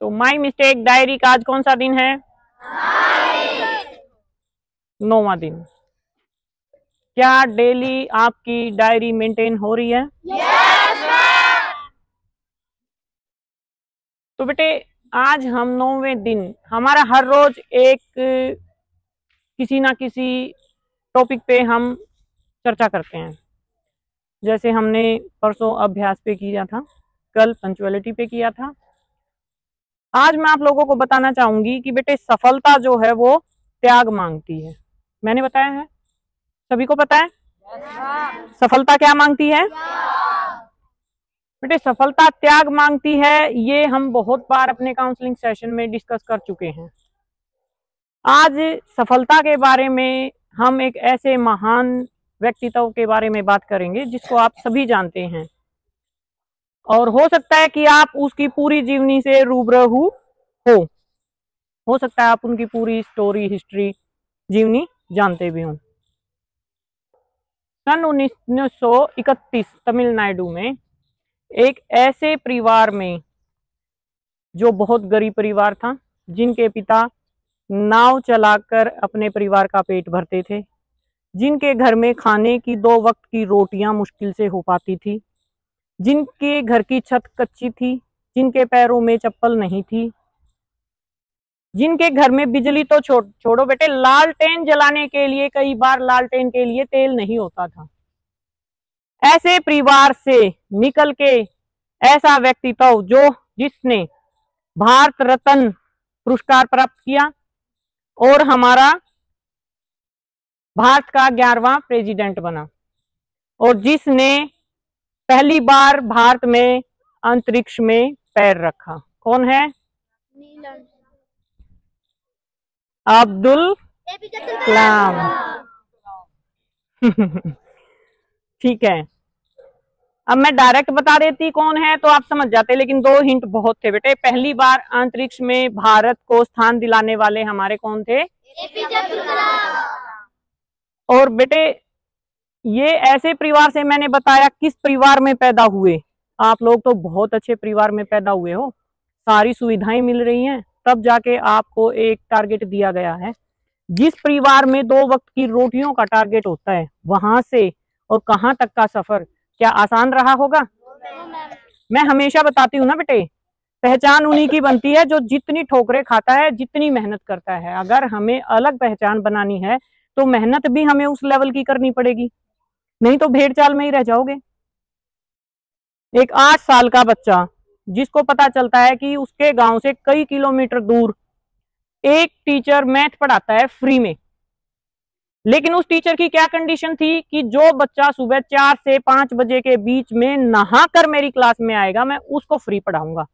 तो my mistake diary का आज कौन सा दिन है? 9वां दिन। क्या डेली आपकी डायरी मेंटेन हो रही है? तो बेटे आज हम 9वें दिन, हमारा हर रोज एक किसी ना किसी टॉपिक पे हम चर्चा करते हैं। जैसे हमने परसों अभ्यास पे किया था, कल पंचुअलिटी पे किया था। आज मैं आप लोगों को बताना चाहूंगी कि बेटे सफलता जो है वो त्याग मांगती है। मैंने बताया है, सभी को पता है? सफलता क्या मांगती है? बेटे सफलता त्याग मांगती है। ये हम बहुत बार अपने काउंसलिंग सेशन में डिस्कस कर चुके हैं। आज सफलता के बारे में हम एक ऐसे महान व्यक्तित्व के बारे में बात करेंगे जिसको आप सभी जानते हैं, और हो सकता है कि आप उसकी पूरी जीवनी से रूबरू हो सकता है आप उनकी पूरी स्टोरी, हिस्ट्री, जीवनी जानते भी हों। सन 1931 तमिलनाडु में एक ऐसे परिवार में, जो बहुत गरीब परिवार था, जिनके पिता नाव चलाकर अपने परिवार का पेट भरते थे, जिनके घर में खाने की 2 वक्त की रोटियां मुश्किल से हो पाती थी, जिनके घर की छत कच्ची थी, जिनके पैरों में चप्पल नहीं थी, जिनके घर में बिजली तो छोड़ो बेटे, लालटेन जलाने के लिए कई बार लालटेन के लिए तेल नहीं होता था। ऐसे परिवार से निकल के ऐसा व्यक्तित्व जिसने भारत रत्न पुरस्कार प्राप्त किया और हमारा भारत का 11वां प्रेसिडेंट बना, और जिसने पहली बार भारत में अंतरिक्ष में पैर रखा, कौन है? अब्दुल कलाम। ठीक है, अब मैं डायरेक्ट बता देती कौन है तो आप समझ जाते, लेकिन 2 हिंट बहुत थे बेटे। पहली बार अंतरिक्ष में भारत को स्थान दिलाने वाले हमारे कौन थे? एपीजे अब्दुल कलाम। और बेटे ये ऐसे परिवार से, मैंने बताया किस परिवार में पैदा हुए। आप लोग तो बहुत अच्छे परिवार में पैदा हुए हो, सारी सुविधाएं मिल रही हैं, तब जाके आपको एक टारगेट दिया गया है। जिस परिवार में 2 वक्त की रोटियों का टारगेट होता है, वहां से और कहां तक का सफर क्या आसान रहा होगा? मैं हमेशा बताती हूँ ना बेटे, पहचान उन्हीं की बनती है जो जितनी ठोकरें खाता है, जितनी मेहनत करता है। अगर हमें अलग पहचान बनानी है तो मेहनत भी हमें उस लेवल की करनी पड़ेगी, नहीं तो भेड़ चाल में ही रह जाओगे। एक 8 साल का बच्चा जिसको पता चलता है कि उसके गांव से कई किलोमीटर दूर एक टीचर मैथ पढ़ाता है फ्री में, लेकिन उस टीचर की क्या कंडीशन थी कि जो बच्चा सुबह 4 से 5 बजे के बीच में नहाकर मेरी क्लास में आएगा, मैं उसको फ्री पढ़ाऊंगा।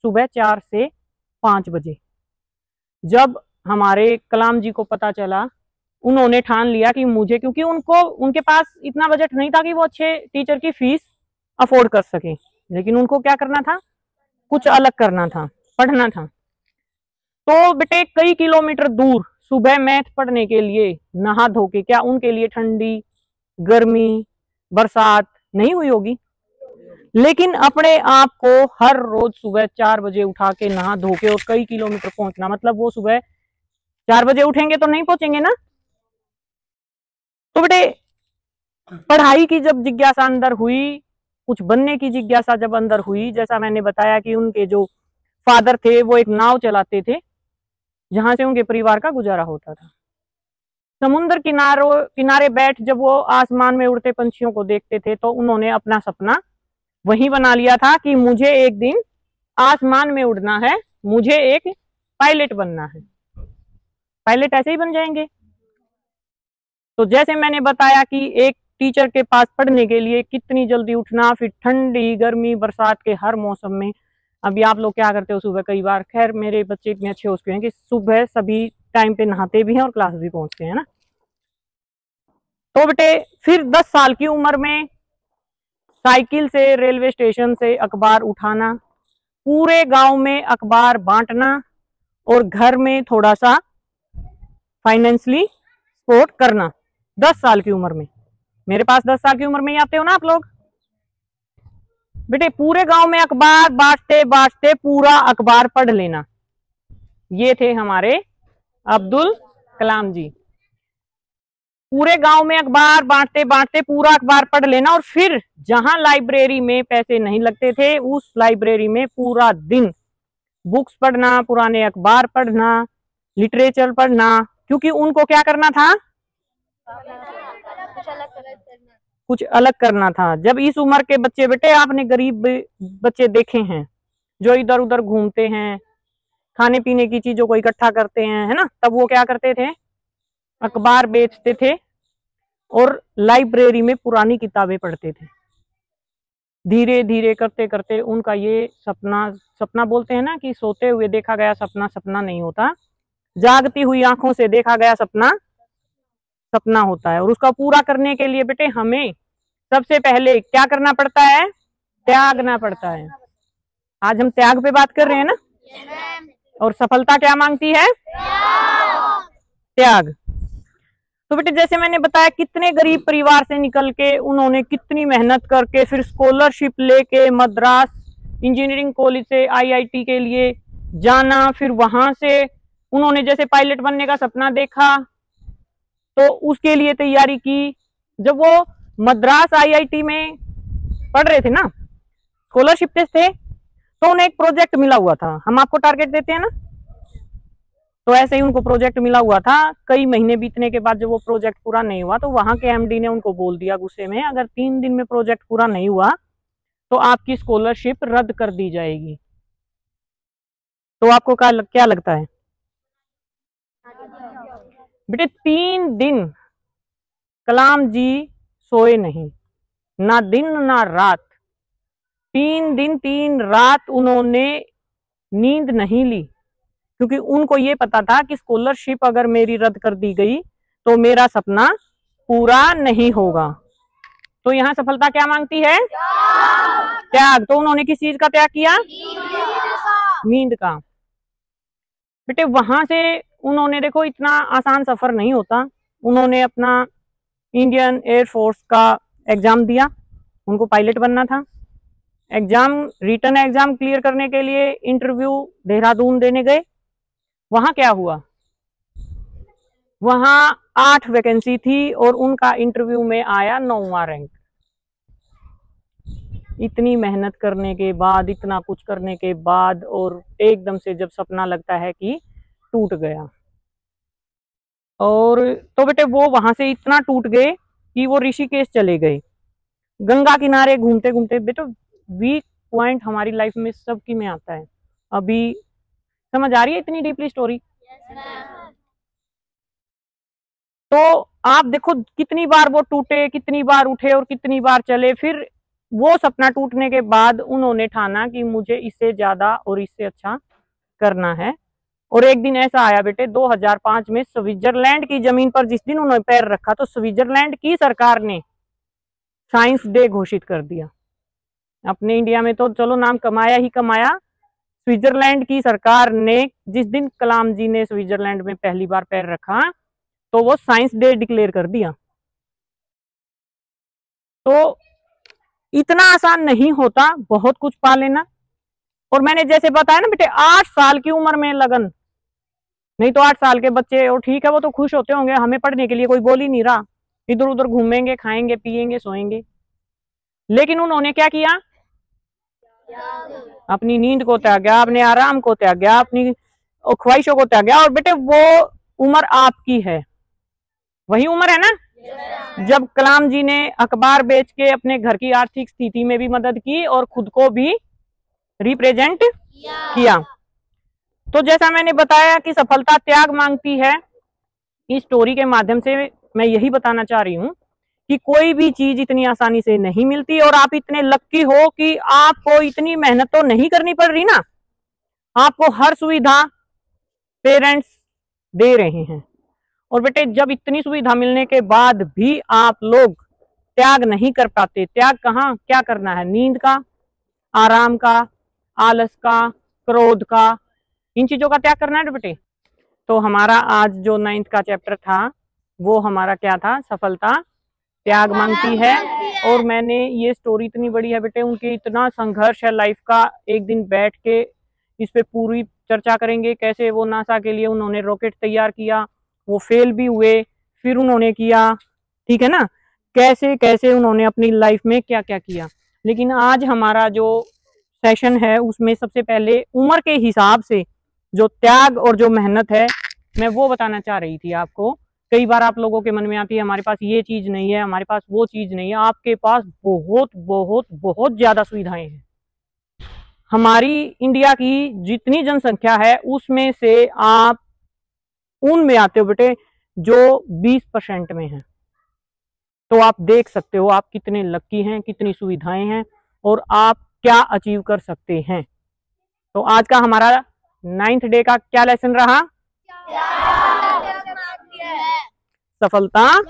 सुबह 4 से 5 बजे। जब हमारे कलाम जी को पता चला, उन्होंने ठान लिया कि मुझे, क्योंकि उनके पास इतना बजट नहीं था कि वो अच्छे टीचर की फीस अफोर्ड कर सके, लेकिन उनको क्या करना था? कुछ अलग करना था, पढ़ना था। तो बेटे कई किलोमीटर दूर सुबह मैथ पढ़ने के लिए नहा धो के, क्या उनके लिए ठंडी, गर्मी, बरसात नहीं हुई होगी? लेकिन अपने आप को हर रोज सुबह 4 बजे उठा के नहा धो के और कई किलोमीटर पहुंचना, मतलब वो सुबह 4 बजे उठेंगे तो नहीं पहुंचेंगे ना। तो बेटे पढ़ाई की जब जिज्ञासा अंदर हुई, कुछ बनने की जिज्ञासा जब अंदर हुई, जैसा मैंने बताया कि उनके जो फादर थे वो एक नाव चलाते थे जहां से उनके परिवार का गुजारा होता था। समुद्र किनारे बैठ जब वो आसमान में उड़ते पंछियों को देखते थे, तो उन्होंने अपना सपना वही बना लिया था कि मुझे एक दिन आसमान में उड़ना है, मुझे एक पायलट बनना है। पायलट ऐसे ही बन जाएंगे। तो जैसे मैंने बताया कि एक टीचर के पास पढ़ने के लिए कितनी जल्दी उठना, फिर ठंडी, गर्मी, बरसात के हर मौसम में। अभी आप लोग क्या करते हो सुबह? कई बार, खैर मेरे बच्चे इतने अच्छे हो चुके हैं कि सुबह सभी टाइम पे नहाते भी हैं और क्लास भी पहुंचते हैं ना। तो बेटे फिर 10 साल की उम्र में साइकिल से रेलवे स्टेशन से अखबार उठाना, पूरे गांव में अखबार बांटना, और घर में थोड़ा सा फाइनेंशियली सपोर्ट करना। 10 साल की उम्र में, मेरे पास 10 साल की उम्र में ही आते हो ना आप लोग। बेटे पूरे गांव में अखबार बांटते बांटते पूरा अखबार पढ़ लेना। ये थे हमारे अब्दुल कलाम जी। पूरे गांव में अखबार बांटते बांटते पूरा अखबार पढ़ लेना, और फिर जहां लाइब्रेरी में पैसे नहीं लगते थे उस लाइब्रेरी में पूरा दिन बुक्स पढ़ना, पुराने अखबार पढ़ना, लिटरेचर पढ़ना, क्योंकि उनको क्या करना था, कुछ अलग करना था। जब इस उम्र के बच्चे, बेटे आपने गरीब बच्चे देखे हैं जो इधर उधर घूमते हैं, खाने पीने की चीजों को इकट्ठा करते हैं, है ना, तब वो क्या करते थे, अखबार बेचते थे और लाइब्रेरी में पुरानी किताबें पढ़ते थे। धीरे धीरे करते करते उनका ये सपना बोलते हैं ना कि सोते हुए देखा गया सपना सपना नहीं होता, जागती हुई आंखों से देखा गया सपना सपना होता है। और उसका पूरा करने के लिए बेटे हमें सबसे पहले क्या करना पड़ता है, त्यागना पड़ता है। आज हम त्याग पे बात कर रहे हैं ना। और सफलता क्या मांगती है, त्याग। तो बेटे जैसे मैंने बताया कितने गरीब परिवार से निकल के उन्होंने कितनी मेहनत करके फिर स्कॉलरशिप लेके मद्रास इंजीनियरिंग कॉलेज से IIT के लिए जाना, फिर वहां से उन्होंने जैसे पायलट बनने का सपना देखा तो उसके लिए तैयारी की। जब वो मद्रास IIT में पढ़ रहे थे ना, स्कॉलरशिप थे, तो उन्हें एक प्रोजेक्ट मिला हुआ था। हम आपको टारगेट देते हैं ना, तो ऐसे ही उनको प्रोजेक्ट मिला हुआ था। कई महीने बीतने के बाद जब वो प्रोजेक्ट पूरा नहीं हुआ तो वहां के MD ने उनको बोल दिया गुस्से में, अगर 3 दिन में प्रोजेक्ट पूरा नहीं हुआ तो आपकी स्कॉलरशिप रद्द कर दी जाएगी। तो आपको क्या लगता है बेटे, 3 दिन कलाम जी सोए नहीं, ना दिन ना रात। 3 दिन 3 रात उन्होंने नींद नहीं ली, क्योंकि उनको ये पता था कि स्कॉलरशिप अगर मेरी रद्द कर दी गई तो मेरा सपना पूरा नहीं होगा। तो यहाँ सफलता क्या मांगती है, त्याग। तो उन्होंने किस चीज का त्याग किया, नींद का। बेटे वहां से उन्होंने, देखो इतना आसान सफर नहीं होता, उन्होंने अपना इंडियन एयरफोर्स का एग्जाम दिया, उनको पायलट बनना था। रिटन एग्जाम क्लियर करने के लिए इंटरव्यू देहरादून देने गए। वहां क्या हुआ, वहां 8 वैकेंसी थी और उनका इंटरव्यू में आया 9वां रैंक। इतनी मेहनत करने के बाद, इतना कुछ करने के बाद, और एकदम से जब सपना लगता है कि टूट गया, और तो बेटे वो वहां से इतना टूट गए कि वो ऋषिकेश चले गए। गंगा किनारे घूमते घूमते, बेटे वीक पॉइंट हमारी लाइफ में सबकी में आता है। अभी समझ आ रही है इतनी डीपली स्टोरी? तो आप देखो कितनी बार वो टूटे, कितनी बार उठे और कितनी बार चले। फिर वो सपना टूटने के बाद उन्होंने ठाना कि मुझे इससे ज्यादा और इससे अच्छा करना है। और एक दिन ऐसा आया बेटे 2005 में स्विट्जरलैंड की जमीन पर जिस दिन उन्होंने पैर रखा तो स्विट्जरलैंड की सरकार ने साइंस डे घोषित कर दिया। अपने इंडिया में तो चलो नाम कमाया ही कमाया, स्विट्जरलैंड की सरकार ने जिस दिन कलाम जी ने स्विट्जरलैंड में पहली बार पैर रखा तो वो साइंस डे डिक्लेयर कर दिया। तो इतना आसान नहीं होता बहुत कुछ पा लेना। और मैंने जैसे बताया ना बेटे 8 साल की उम्र में लगन, नहीं तो 8 साल के बच्चे, और ठीक है वो तो खुश होते होंगे, हमें पढ़ने के लिए कोई बोल ही नहीं रहा, इधर उधर घूमेंगे, खाएंगे, पिएंगे, सोएंगे। लेकिन उन्होंने क्या किया, अपनी नींद को त्यागा, अपने आराम को त्यागा, अपनी ख्वाहिशों को त्यागा। और बेटे वो उम्र आपकी है, वही उम्र है ना जब कलाम जी ने अखबार बेच के अपने घर की आर्थिक स्थिति में भी मदद की और खुद को भी रिप्रेजेंट किया। तो जैसा मैंने बताया कि सफलता त्याग मांगती है, इस स्टोरी के माध्यम से मैं यही बताना चाह रही हूँ कि कोई भी चीज इतनी आसानी से नहीं मिलती। और आप इतने लक्की हो कि आपको इतनी मेहनत तो नहीं करनी पड़ रही ना, आपको हर सुविधा पेरेंट्स दे रहे हैं। और बेटे जब इतनी सुविधा मिलने के बाद भी आप लोग त्याग नहीं कर पाते, त्याग कहाँ, क्या करना है, नींद का, आराम का, आलस का, क्रोध का, इन चीजों का त्याग करना है बेटे। तो हमारा आज जो 9th का चैप्टर था वो हमारा क्या था, सफलता त्याग मांगती है। और मैंने ये स्टोरी इतनी बड़ी है बेटे, उनके इतना संघर्ष है लाइफ का, एक दिन बैठ के इस पे पूरी चर्चा करेंगे। कैसे वो नासा के लिए उन्होंने रॉकेट तैयार किया, वो फेल भी हुए, फिर उन्होंने किया, ठीक है ना, कैसे कैसे उन्होंने अपनी लाइफ में क्या क्या किया। लेकिन आज हमारा जो सेशन है उसमें सबसे पहले उम्र के हिसाब से जो त्याग और जो मेहनत है, मैं वो बताना चाह रही थी आपको। कई बार आप लोगों के मन में आती है हमारे पास ये चीज नहीं है, हमारे पास वो चीज नहीं है। आपके पास बहुत बहुत बहुत ज्यादा सुविधाएं हैं। हमारी इंडिया की जितनी जनसंख्या है उसमें से आप उनमें आते हो बेटे जो 20% में है। तो आप देख सकते हो आप कितने लकी हैं, कितनी सुविधाएं हैं और आप क्या अचीव कर सकते हैं। तो आज का हमारा 9th डे का क्या लेसन रहा? सफलता।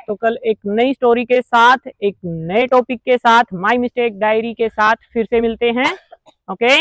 तो कल एक नई स्टोरी के साथ, एक नए टॉपिक के साथ, माय मिस्टेक डायरी के साथ फिर से मिलते हैं। ओके।